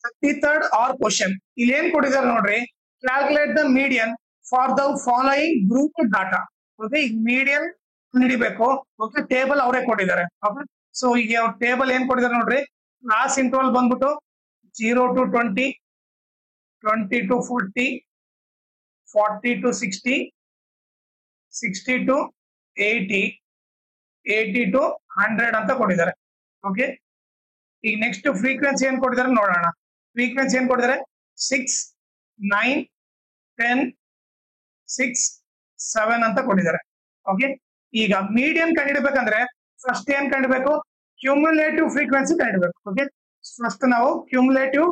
33rd R question ಇಲ್ಲಿ ಏನ್ ಕೊಟ್ಟಿದ್ದಾರೆ ನೋಡ್ರಿ, calculate the median for the following group data. Okay, ಈಗ ಮೀಡಿಯನ್ ಹಿಡಿಬೇಕು. ಓಕೆ, ಟೇಬಲ್ ಅವರೇ ಕೊಟ್ಟಿದ್ದಾರೆ. ಓಕೆ, ಸೊ ಈಗ ಅವ್ರ ಟೇಬಲ್ ಏನ್ ಕೊಟ್ಟಿದ್ದಾರೆ ನೋಡ್ರಿ, ಕ್ಲಾಸ್ ಇಂಟರ್ವಲ್ ಬಂದ್ಬಿಟ್ಟು 0 to 20, 20 to 40, 40 to 60, 60 to 80, 80 to 100 ಅಂತ ಕೊಟ್ಟಿದ್ದಾರೆ. ಓಕೆ, ಈಗ ನೆಕ್ಸ್ಟ್ ಫ್ರೀಕ್ವೆನ್ಸಿ ಏನ್ ಕೊಟ್ಟಿದ್ದಾರೆ ನೋಡೋಣ. ಫ್ರೀಕ್ವೆನ್ಸಿ ಏನ್ ಕೊಟ್ಟಿದ್ದಾರೆ, 6, 9, 10, 6, 7 ಅಂತ ಕೊಟ್ಟಿದ್ದಾರೆ. ಓಕೆ, ಈಗ ಮೀಡಿಯನ್ ಕಂಡುಹಿಡಬೇಕಂದ್ರೆ ಫಸ್ಟ್ ಏನ್ ಕಂಡುಹಿಡಬೇಕು, ಕ್ಯುಮುಲೇಟಿವ್ ಫ್ರೀಕ್ವೆನ್ಸಿ ಕಂಡುಹಿಡಬೇಕು. ಓಕೆ, ಫಸ್ಟ್ ನಾವು ಕ್ಯುಮುಲೇಟಿವ್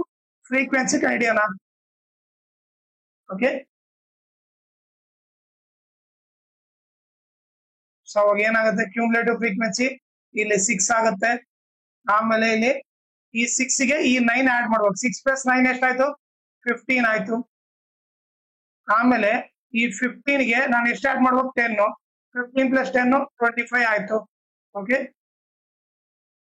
ಫ್ರೀಕ್ವೆನ್ಸಿ ಕಂಡುಹಿಡಿಯೋಣ. ಓಕೆ, ಸೊ ಅವಾಗ ಏನಾಗುತ್ತೆ, ಕ್ಯುಮುಲೇಟಿವ್ ಫ್ರೀಕ್ವೆನ್ಸಿ ಇಲ್ಲಿ 6 ಆಗುತ್ತೆ. ಆಮೇಲೆ ಇಲ್ಲಿ ಈ 6 ಗೆ ಈ 9 ಆಡ್ ಮಾಡ್ಬೇಕು. 6 + 9 ಎಷ್ಟಾಯ್ತು, 15 ಆಯ್ತು. ಆಮೇಲೆ ಈ 15 ಗೆ ನಾನು ಎಷ್ಟು ಆಡ್ ಮಾಡ್ಬೇಕು, 10. 15 + 10 25 ಆಯ್ತು. ಓಕೆ,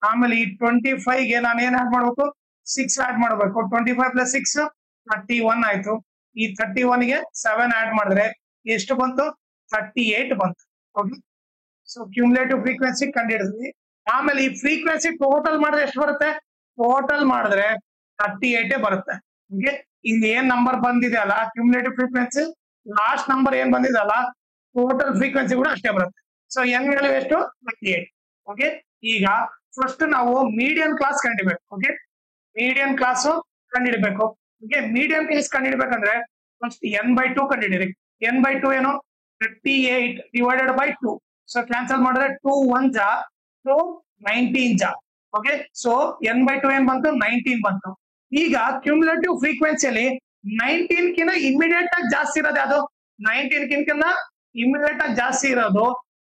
ಆಮೇಲೆ ಈ 25 ಗೆ ನಾನು ಏನ್ ಆಡ್ ಮಾಡ್ಬೇಕು, 6 ಆಡ್ ಮಾಡ್ಬೇಕು. 25 + 6 31 ಆಯ್ತು. ಈ 31 ಗೆ 7 ಆಡ್ ಮಾಡಿದ್ರೆ ಎಷ್ಟು ಬಂತು, 38 ಬಂತು. ಓಕೆ, ಸೊ ಕ್ಯುಮುಲೇಟಿವ್ ಫ್ರೀಕ್ವೆನ್ಸಿ ಕಂಡುಹಿಡಿದ್ವಿ. ಆಮೇಲೆ ಈ ಫ್ರೀಕ್ವೆನ್ಸಿ ಟೋಟಲ್ ಮಾಡಿದ್ರೆ ಎಷ್ಟು ಬರುತ್ತೆ, ಟೋಟಲ್ ಮಾಡಿದ್ರೆ 38 ಬರುತ್ತೆ. ಓಕೆ, ಇಲ್ಲಿ ಏನ್ ನಂಬರ್ ಬಂದಿದೆ ಅಲ್ಲ ಕ್ಯುಮುಲೇಟಿವ್ ಫ್ರೀಕ್ವೆನ್ಸಿ, ಲಾಸ್ಟ್ ನಂಬರ್ ಏನ್ ಬಂದಿದೆ ಅಲ್ಲ ಟೋಟಲ್ ಫ್ರೀಕ್ವೆನ್ಸಿ ಕೂಡ ಅಷ್ಟೇ ಬರುತ್ತೆ. ಸೊ ಎನ್ ವ್ಯಾಲ್ಯೂ ಎಷ್ಟು, 38. ಓಕೆ, ಈಗ ಫಸ್ಟ್ ನಾವು ಮೀಡಿಯನ್ ಕ್ಲಾಸ್ ಕಂಡಿಡ್ಬೇಕು. ಓಕೆ, ಮೀಡಿಯನ್ ಕ್ಲಾಸ್ ಕಂಡಿಡ್ಬೇಕು. ಓಕೆ, ಮೀಡಿಯನ್ ಕ್ಲಾಸ್ ಕಂಡಿಡ್ಬೇಕಂದ್ರೆ ಫಸ್ಟ್ n/2 ಕಂಡಿಡಿರಿ. n/2 ಏನು, 38 ಡಿವೈಡೆಡ್ ಬೈ 2. ಸೊ ಕ್ಯಾನ್ಸಲ್ ಮಾಡಿದ್ರೆ 2 1 ಜಾ 2 19 ಜಾ. ಓಕೆ, ಸೊ n/2 ಏನ್ ಬಂತು, 19 ಬಂತು. ಈಗ ಕ್ಯುಮುಲೇಟಿವ್ ಫ್ರೀಕ್ವೆನ್ಸಿಯಲ್ಲಿ 19 ಕಿಂತ ಇಮಿಡಿಯೇಟ್ ಆಗಿ ಜಾಸ್ತಿ ಇರೋದು ಯಾವುದು, 19 ಕಿಂತ ಇಮಿಡಿಯೇಟ್ ಆಗಿ ಜಾಸ್ತಿ ಇರೋದು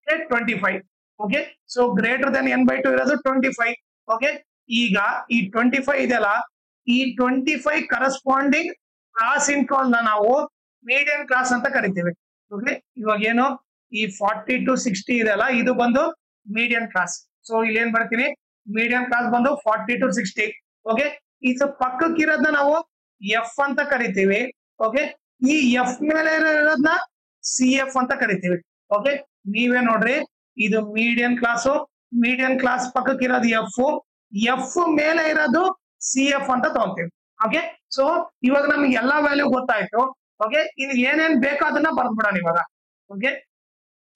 25. Okay, so greater than n/2 ಇರೋದು 25. ಓಕೆ, ಈಗ ಈ 25 ಇದೆಯಲ್ಲ, ಈ 25 ಕರೆಸ್ಪಾಂಡಿಂಗ್ ಕ್ಲಾಸ್ ಇಂಟರ್ವಲ್ ನ ನಾವು ಮೀಡಿಯನ್ ಕ್ಲಾಸ್ ಅಂತ ಕರಿತೀವಿ. ಓಕೆ, ಇವಾಗ ಏನು ಈ 40 to 60 ಇದೆಯಲ್ಲ, ಇದು ಬಂದು ಮೀಡಿಯನ್ ಕ್ಲಾಸ್. ಸೊ ಇಲ್ಲಿ ಏನ್ ಬರ್ತೀನಿ, ಮೀಡಿಯನ್ ಕ್ಲಾಸ್ ಬಂದು 40 to 60. ಓಕೆ, ಇದು ಪಕ್ಕಕ್ಕಿರೋದನ್ನ ನಾವು ಎಫ್ ಅಂತ ಕರಿತೀವಿ. ಓಕೆ, ಈ ಎಫ್ ಮೇಲೆ ಇರೋದನ್ನ CF ಅಂತ ಕರಿತೀವಿ. ಓಕೆ, ನೀವೇ ನೋಡ್ರಿ, ಇದು ಮೀಡಿಯನ್ ಕ್ಲಾಸು, ಮೀಡಿಯನ್ ಕ್ಲಾಸ್ ಪಕ್ಕಕ್ಕಿರೋದು ಎಫ್ ಮೇಲೆ ಇರೋದು CF ಅಂತ ತಗೊಂತೀವಿ. ಓಕೆ, ಸೊ ಇವಾಗ ನಮ್ಗೆ ಎಲ್ಲಾ ವ್ಯಾಲ್ಯೂ ಗೊತ್ತಾಯ್ತು. ಓಕೆ, ಇದು ಏನೇನ್ ಬೇಕೋ ಅದನ್ನ ಬರ್ದ್ಬಿಡೋಣ ಇವಾಗ. ಓಕೆ,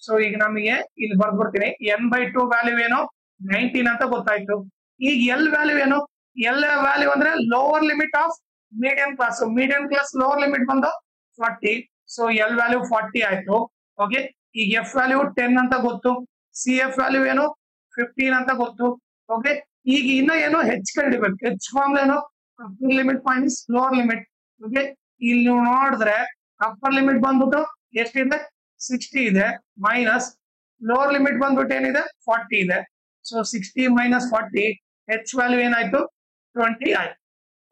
ಸೊ ಈಗ ನಮಗೆ ಇಲ್ಲಿ ಬರ್ದ್ಬಿಡ್ತೀನಿ. n/2 ವ್ಯಾಲ್ಯೂ ಏನು, 19 ಅಂತ ಗೊತ್ತಾಯ್ತು. ಈಗ ಎಲ್ ವ್ಯಾಲ್ಯೂ ಏನು, ಎಲ್ ವ್ಯಾಲ್ಯೂ ಅಂದ್ರೆ lower limit of median class. Median class lower limit ಬಂದು 40. ಸೊ ಎಲ್ ವ್ಯಾಲ್ಯೂ 40 ಆಯ್ತು. ಓಕೆ, ಈಗ ಎಫ್ ವ್ಯಾಲ್ಯೂ 10 ಅಂತ ಗೊತ್ತು. CF ವ್ಯಾಲ್ಯೂ ಏನು, 15 ಅಂತ ಗೊತ್ತು. ಓಕೆ, ಈಗ ಇನ್ನ ಏನು ಹೆಚ್ ಕಂಡಿಡ್ಬೇಕು. ಹೆಚ್ ಫಾರ್ಮ್ ಏನು, upper limit minus lower limit. Okay, ಇಲ್ಲಿ ನೀವು ನೋಡಿದ್ರೆ ಅಪ್ಪರ್ ಲಿಮಿಟ್ ಬಂದ್ಬಿಟ್ಟು ಎಷ್ಟಿದೆ, 60 ಇದೆ, ಮೈನಸ್ ಲೋವರ್ ಲಿಮಿಟ್ ಬಂದ್ಬಿಟ್ಟು ಏನಿದೆ, 40 ಇದೆ. ಸೊ 60 - 40 ಹೆಚ್ ವ್ಯಾಲ್ಯೂ ಏನಾಯ್ತು, 20 ಆಯ್ತು.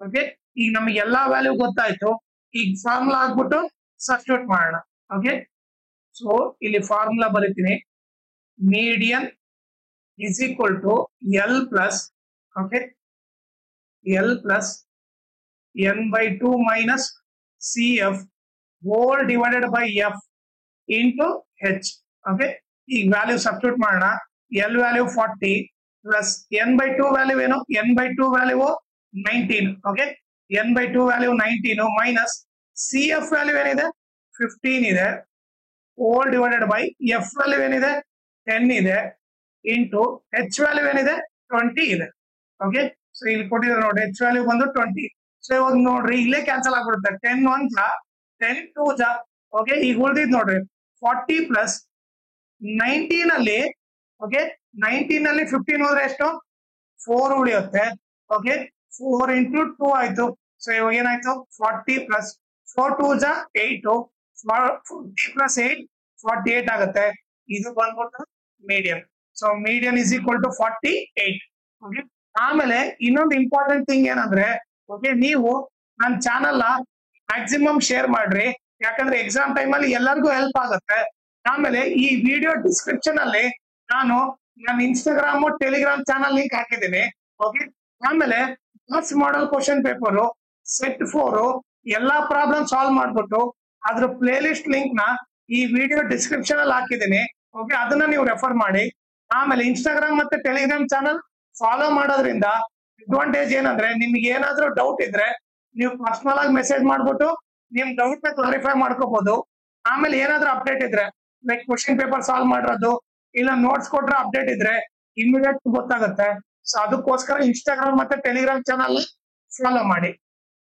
ಓಕೆ, ಈಗ ನಮಗೆ ಎಲ್ಲಾ ವ್ಯಾಲ್ಯೂ ಗೊತ್ತಾಯ್ತು. ಈಗ ಫಾರ್ಮುಲಾ ಹಾಕ್ಬಿಟ್ಟು ಸಬ್ಸ್ಟಿಟ್ಯೂಟ್ ಮಾಡೋಣ. ಓಕೆ, ಸೊ ಇಲ್ಲಿ ಫಾರ್ಮುಲಾ ಬರೀತೀನಿ. Median is equal to L plus, okay, L plus n/2 minus CF whole divided by F into H. Okay, ಈ ವ್ಯಾಲ್ಯೂ ಸಬ್ಸ್ಟಿಟ್ಯೂಟ್ ಮಾಡೋಣ. L value 40 plus n/2 value ಏನು, n/2 value 19. Okay, n/2 value 19 minus CF value ಏನಿದೆ, 15 ಇದೆ, whole divided by F value ಏನಿದೆ, 10 ಇದೆ, into H value ಏನಿದೆ, 20 ಇದೆ. Okay, so ಇಲ್ಲಿ ಕೊಟ್ಟಿದ್ದಾರೆ ನೋಡಿ, ಹೆಚ್ ವ್ಯಾಲ್ಯೂ ಬಂದು 20. ಸೊ ಇವಾಗ ನೋಡ್ರಿ, ಇಲ್ಲೇ ಕ್ಯಾನ್ಸಲ್ ಆಗ್ಬಿಡುತ್ತೆ. 10 1 ಜಾ 10 2 ಜಾ. ಓಕೆ, ಈಗ ಉಳಿದಿದ್ ನೋಡ್ರಿ 40 ಪ್ಲಸ್ 19 ಅಲ್ಲಿ. ಓಕೆ, 19 ಅಲ್ಲಿ 15 ಹೋದ್ರೆ ಎಷ್ಟು, 4 ಉಳಿಯುತ್ತೆ. ಓಕೆ, 4 × 2 ಆಯ್ತು. ಸೊ ಇವಾಗ ಏನಾಯ್ತು, 40 ಪ್ಲಸ್ 4 2 ಜಾ 8, 40 ಪ್ಲಸ್ 8 48 ಆಗುತ್ತೆ. ಇದು ಬಂದ್ಬಿಟ್ಟು median. So median is equal to 48. Okay, ಆಮೇಲೆ ಇನ್ನೊಂದು ಇಂಪಾರ್ಟೆಂಟ್ ಥಿಂಗ್ ಏನಂದ್ರೆ, ಓಕೆ, ನೀವು ನನ್ನ ಚಾನಲ್ ಮ್ಯಾಕ್ಸಿಮಮ್ ಶೇರ್ ಮಾಡ್ರಿ. ಯಾಕಂದ್ರೆ ಎಕ್ಸಾಮ್ ಟೈಮ್ ಅಲ್ಲಿ ಎಲ್ಲರಿಗೂ ಹೆಲ್ಪ್ ಆಗುತ್ತೆ. ಆಮೇಲೆ ಈ ವಿಡಿಯೋ ಡಿಸ್ಕ್ರಿಪ್ಷನ್ ಅಲ್ಲಿ ನಾನು ನನ್ನ ಇನ್ಸ್ಟಾಗ್ರಾಮ್ ಟೆಲಿಗ್ರಾಮ್ ಚಾನಲ್ ಲಿಂಕ್ ಹಾಕಿದ್ದೀನಿ. ಓಕೆ, ಆಮೇಲೆ first model question paper set 4 ಎಲ್ಲಾ ಪ್ರಾಬ್ಲಮ್ ಸಾಲ್ವ್ ಮಾಡ್ಬಿಟ್ಟು ಅದ್ರ ಪ್ಲೇ ಲಿಸ್ಟ್ ಲಿಂಕ್ ನ ಈ ವಿಡಿಯೋ ಡಿಸ್ಕ್ರಿಪ್ಷನ್ ಅಲ್ಲಿ ಹಾಕಿದ್ದೀನಿ. ಓಕೆ, ಅದನ್ನ ನೀವು ರೆಫರ್ ಮಾಡಿ. ಆಮೇಲೆ ಇನ್ಸ್ಟಾಗ್ರಾಮ್ ಮತ್ತೆ ಟೆಲಿಗ್ರಾಮ್ ಚಾನಲ್ ಫಾಲೋ ಮಾಡೋದ್ರಿಂದ ಅಡ್ವಾಂಟೇಜ್ ಏನಂದ್ರೆ ನಿಮ್ಗೆ ಏನಾದ್ರೂ ಡೌಟ್ ಇದ್ರೆ ನೀವು ಪರ್ಸನಲ್ ಆಗಿ ಮೆಸೇಜ್ ಮಾಡ್ಬಿಟ್ಟು ನಿಮ್ ಡೌಟ್ ನ ಕ್ಲಾರಿಫೈ ಮಾಡ್ಕೋಬಹುದು. ಆಮೇಲೆ ಏನಾದ್ರೂ ಅಪ್ಡೇಟ್ ಇದ್ರೆ ಲೈಕ್ ಕ್ವಶನ್ ಪೇಪರ್ ಸಾಲ್ವ್ ಮಾಡಿರೋದು ಇಲ್ಲ ನೋಟ್ಸ್ ಕೊಟ್ರೆ ಅಪ್ಡೇಟ್ ಇದ್ರೆ ಇಮಿಡಿಯೇಟ್ ಗೊತ್ತಾಗುತ್ತೆ. ಸೊ ಅದಕ್ಕೋಸ್ಕರ ಇನ್ಸ್ಟಾಗ್ರಾಮ್ ಮತ್ತೆ ಟೆಲಿಗ್ರಾಮ್ ಚಾನಲ್ ಫಾಲೋ ಮಾಡಿ.